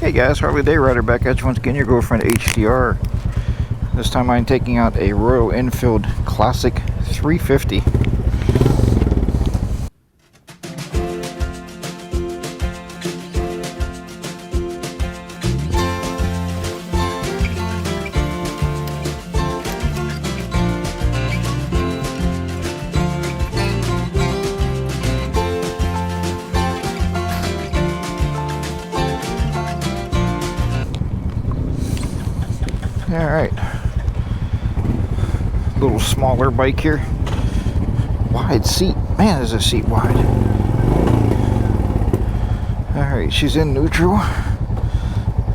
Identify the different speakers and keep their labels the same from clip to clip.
Speaker 1: Hey guys, HarleyDayRider back at you once again, your girlfriend HDR. This time I'm taking out a Royal Enfield Classic 350. Alright, little smaller bike here, wide seat, man is this seat wide. Alright, she's in neutral,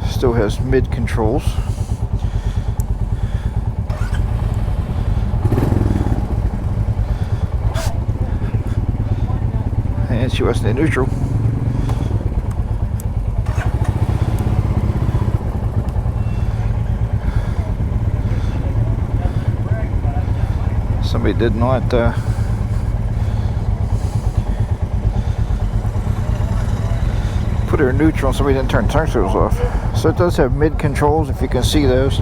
Speaker 1: still has mid controls. And she wasn't in neutral. Somebody did not put her in neutral, and somebody didn't turn turn signals off. So it does have mid controls, if you can see those.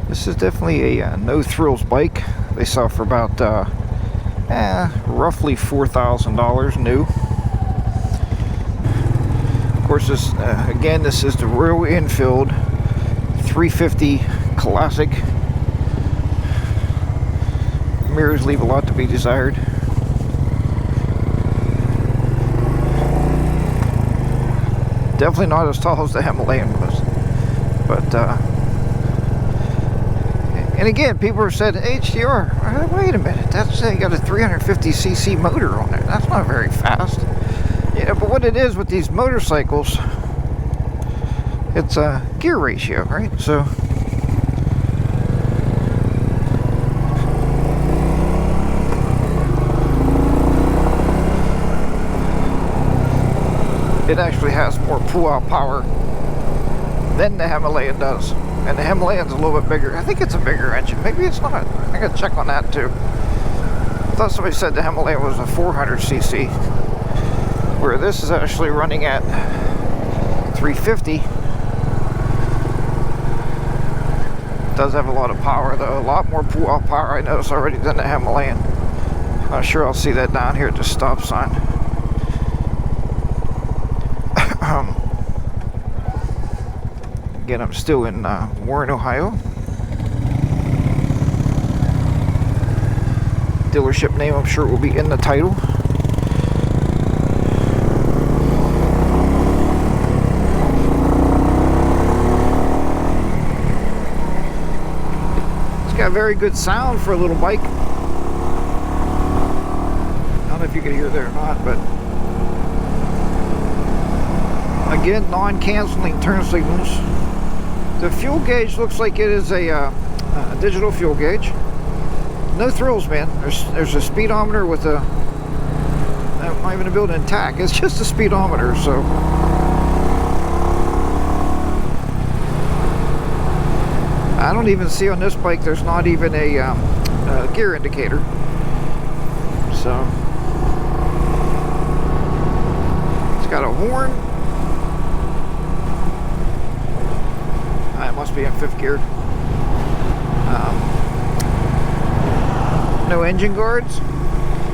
Speaker 1: This is definitely a no thrills bike. They sell for about roughly $4,000 new. Of course, this again, this is the Royal Enfield 350 Classic. Mirrors leave a lot to be desired. Definitely not as tall as the Himalayan was, but and again, people have said, HDR, wait a minute, that's got a 350cc motor on there. That's not very fast. Yeah, but what it is with these motorcycles, it's a gear ratio, right? So it actually has more pull-out power than the Himalayan does. And the Himalayan's a little bit bigger. I think it's a bigger engine. Maybe it's not. I gotta check on that too. I thought somebody said the Himalayan was a 400cc, where this is actually running at 350. It does have a lot of power though. A lot more pull-out power I noticed already than the Himalayan. I'm sure I'll see that down here at the stop sign. Again, I'm still in Warren, Ohio. Dealership name, I'm sure, will be in the title. It's got very good sound for a little bike. I don't know if you can hear there or not, but again, non-canceling turn signals. The fuel gauge looks like it is a digital fuel gauge. No thrills, man. There's a speedometer with a... I'm not even a built-in tach. It's just a speedometer, so... I don't even see on this bike, there's not even a gear indicator. So... It's got a horn. Must be in 5th gear. No engine guards,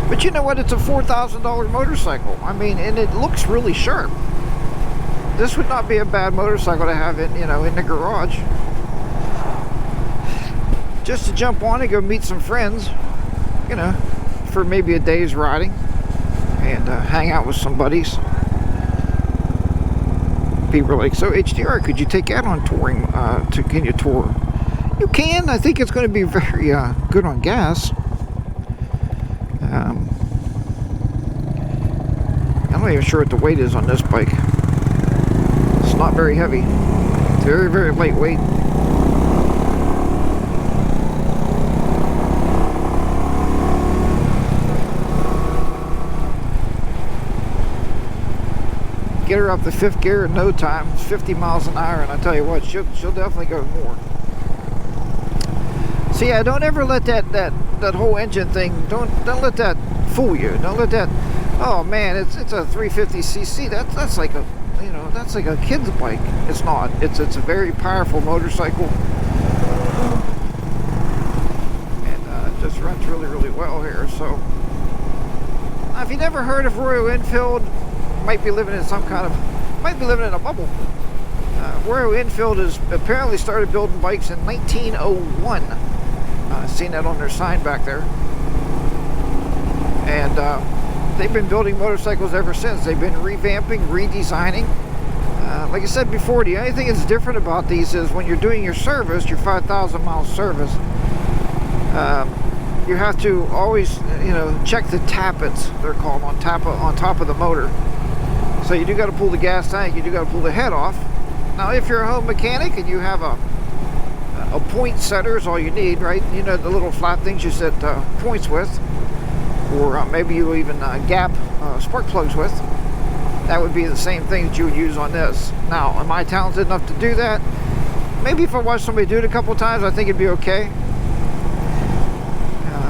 Speaker 1: but you know what, it's a $4,000 motorcycle. I mean, and it looks really sharp. This would not be a bad motorcycle to have in, you know, in the garage, just to jump on and go meet some friends, you know, for maybe a day's riding, and hang out with some buddies. People are like, so HDR, could you take that on touring? Can you tour? You can. I think it's going to be very good on gas. I'm not even sure what the weight is on this bike. It's not very heavy. It's very, very lightweight. get her up to 5th gear in no time. It's 50 miles an hour, and I tell you what, she'll definitely go more. So yeah, don't ever let that whole engine thing, don't let that fool you. Don't let that, oh man, it's a 350cc. That's like a, you know, that's like a kid's bike. It's not. It's a very powerful motorcycle, and it just runs really, really well here. So now, if you never heard of Royal Enfield, you might be living in a bubble. Royal Enfield has apparently started building bikes in 1901. I've seen that on their sign back there. And they've been building motorcycles ever since. They've been revamping, redesigning. Like I said before, the only thing that's different about these is when you're doing your service, your 5,000 mile service, you have to always, you know, check the tappets, they're called, on top of the motor. So you do got to pull the gas tank, you do got to pull the head off. Now, if you're a home mechanic and you have a point setter is all you need, right? You know, the little flat things you set points with, or maybe you even gap spark plugs with. That would be the same thing that you would use on this. Now, am I talented enough to do that? Maybe if I watch somebody do it a couple times, I think it'd be okay.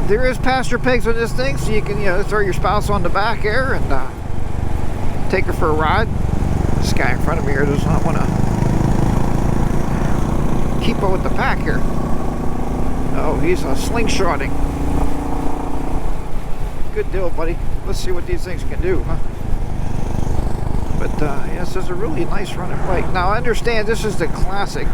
Speaker 1: There is passenger pegs on this thing, so you can, you know, throw your spouse on the back here and take her for a ride. This guy in front of me here does not want to keep up with the pack here. Oh, he's slingshotting. Good deal, buddy. Let's see what these things can do, huh? But yes, this is a really nice running bike. Now, I understand this is the classic.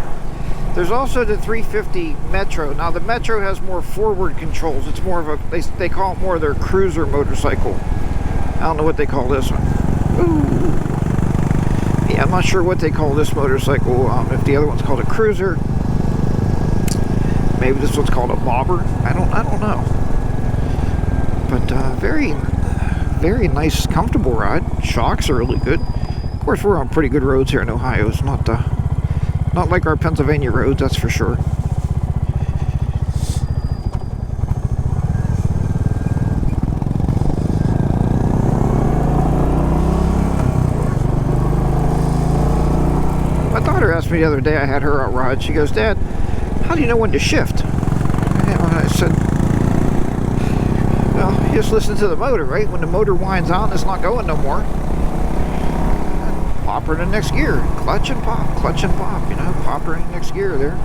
Speaker 1: There's also the 350 Metro. Now, the Metro has more forward controls. It's more of a, they call it more their cruiser motorcycle. I don't know what they call this one. Ooh. Yeah, I'm not sure what they call this motorcycle. If the other one's called a cruiser, maybe this one's called a bobber. I don't know. But very, very nice, comfortable ride. Shocks are really good. Of course, we're on pretty good roads here in Ohio. It's not like our Pennsylvania roads, that's for sure. My daughter asked me the other day, I had her out ride, she goes, "Dad, how do you know when to shift?" And I said, well, you just listen to the motor, right? When the motor winds out and it's not going no more, pop her in the next gear. Clutch and pop, you know, pop her in the next gear there.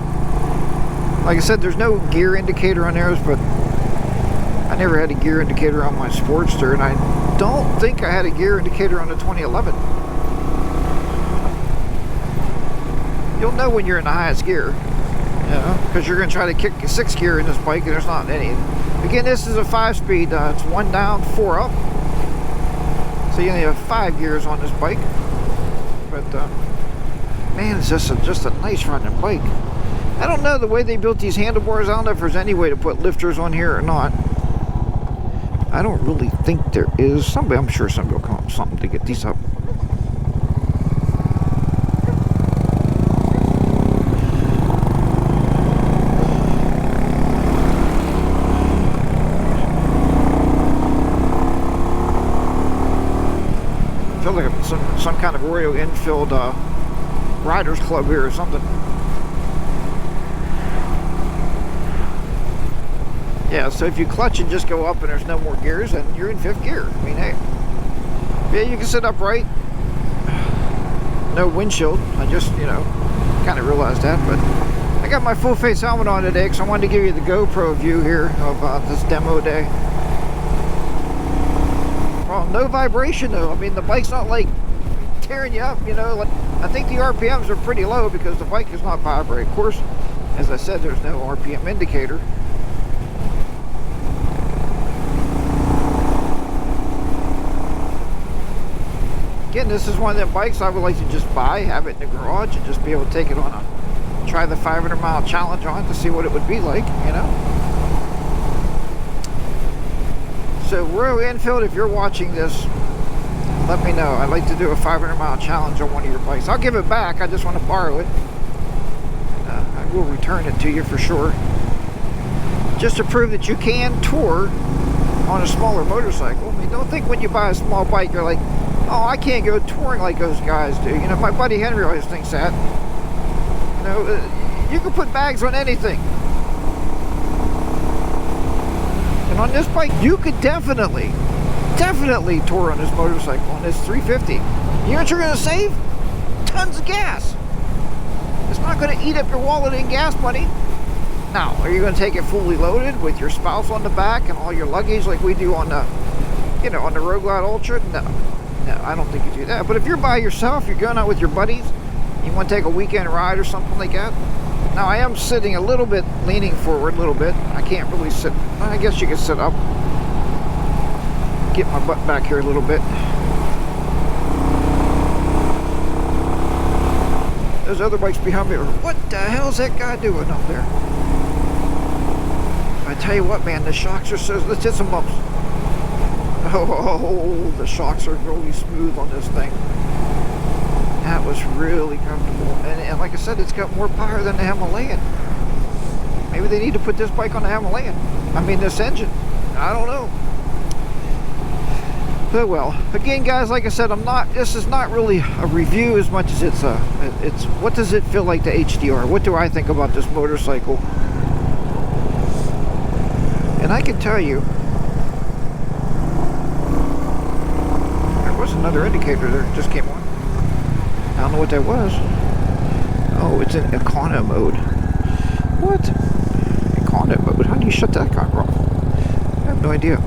Speaker 1: Like I said, there's no gear indicator on theirs, but I never had a gear indicator on my Sportster, and I don't think I had a gear indicator on the 2011. You'll know when you're in the highest gear, you know, because you're going to try to kick a 6th gear in this bike, and there's not any. Again, this is a 5-speed. It's 1 down, 4 up. So you only have 5 gears on this bike. But man, it's just a nice running bike. I don't know the way they built these handlebars. I don't know if there's any way to put lifters on here or not. I don't really think there is. I'm sure somebody will come up with something to get these up. I feel like some kind of Royal Enfield Riders Club here or something. Yeah, so if you clutch and just go up and there's no more gears, then you're in 5th gear. I mean, hey. Yeah, you can sit upright. No windshield. I just, you know, kind of realized that. But I got my full face helmet on today because I wanted to give you the GoPro view here of this demo day. Well, no vibration though. I mean, the bike's not like tearing you up, you know. Like, I think the RPMs are pretty low because the bike is not vibrating. Of course, as I said, there's no RPM indicator. Again, this is one of them bikes I would like to just buy, have it in the garage, and just be able to take it on try the 500 mile challenge on it to see what it would be like, you know. So Royal Enfield, if you're watching this, let me know. I'd like to do a 500 mile challenge on one of your bikes. I'll give it back, I just want to borrow it. I will return it to you for sure. Just to prove that you can tour on a smaller motorcycle. I mean, don't think when you buy a small bike, you're like, oh, I can't go touring like those guys do. You know, my buddy Henry always thinks that. You know, you can put bags on anything. And on this bike, you could definitely tour on this motorcycle, on this 350. You know what you're going to save? Tons of gas. It's not going to eat up your wallet in gas money. Now, are you going to take it fully loaded with your spouse on the back and all your luggage like we do on the, you know, on the Road Glide Ultra? No, I don't think you do that. But if you're by yourself, you're going out with your buddies, you want to take a weekend ride or something like that. Now, I am sitting a little bit, leaning forward a little bit. I can't really sit. I guess you can sit up. Get my butt back here a little bit. Those other bikes behind me are, what the hell's that guy doing up there? I tell you what, man, the shocks are so, let's hit some bumps. Oh, the shocks are really smooth on this thing. That was really comfortable. And like I said, it's got more power than the Himalayan. Maybe they need to put this bike on the Himalayan. I mean, this engine. I don't know. But well, again, guys, like I said, this is not really a review as much as it's what does it feel like to HDR? What do I think about this motorcycle? And I can tell you, there was another indicator there, it just came on. I don't know what that was. Oh, it's in econo mode. What? Econo mode? How do you shut that car off? I have no idea.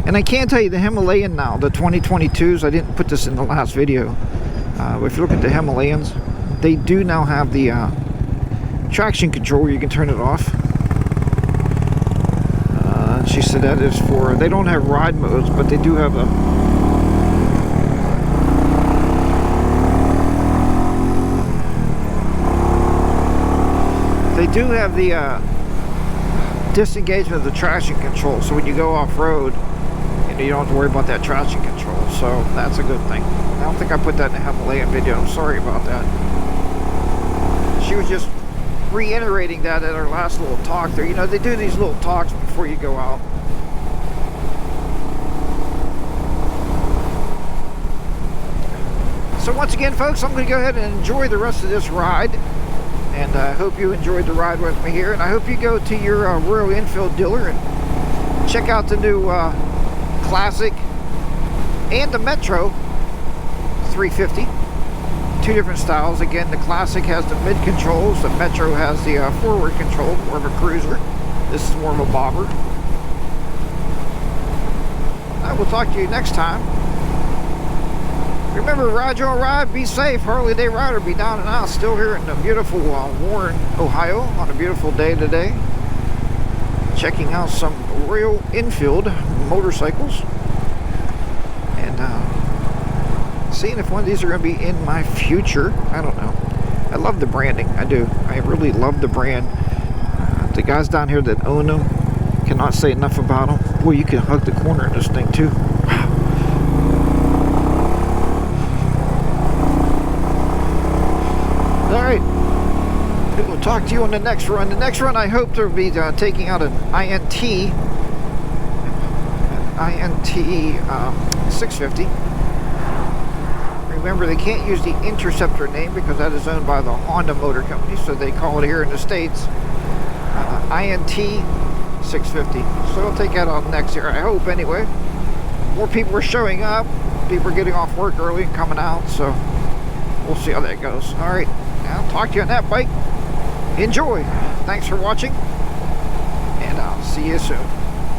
Speaker 1: And I can tell you the Himalayan now, the 2022s, I didn't put this in the last video. If you look at the Himalayans, they do now have the traction control where you can turn it off. She said that is for, they don't have ride modes, but they do have a, they do have the disengagement of the traction control, so when you go off-road, you don't have to worry about that traction control, so that's a good thing. I don't think I put that in the Himalayan video. I'm sorry about that. She was just reiterating that at our last little talk there. You know, they do these little talks before you go out. So once again, folks, I'm going to go ahead and enjoy the rest of this ride. And I hope you enjoyed the ride with me here. And I hope you go to your Royal Enfield dealer and check out the new Classic and the Metro 350. Two different styles. Again, the Classic has the mid controls, the Metro has the forward control, more of a cruiser. This is more of a bobber. I will talk to you next time. Remember, ride your ride, be safe. HarleyDayRider be down and out, still here in the beautiful Warren, Ohio, on a beautiful day today. Checking out some Royal Enfield motorcycles and seeing if one of these are going to be in my future. I don't know. I love the branding. I do. I really love the brand. The guys down here that own them cannot say enough about them. Boy, you can hug the corner in this thing too. Wow. Alright, we'll talk to you on the next run. The next run I hope to be taking out an INT 650. Remember, they can't use the Interceptor name because that is owned by the Honda Motor Company, so they call it here in the States INT 650. So I'll take that out next year, I hope anyway. More people are showing up, people are getting off work early and coming out, so we'll see how that goes. Alright, I'll talk to you on that bike. Enjoy. Thanks for watching, and I'll see you soon.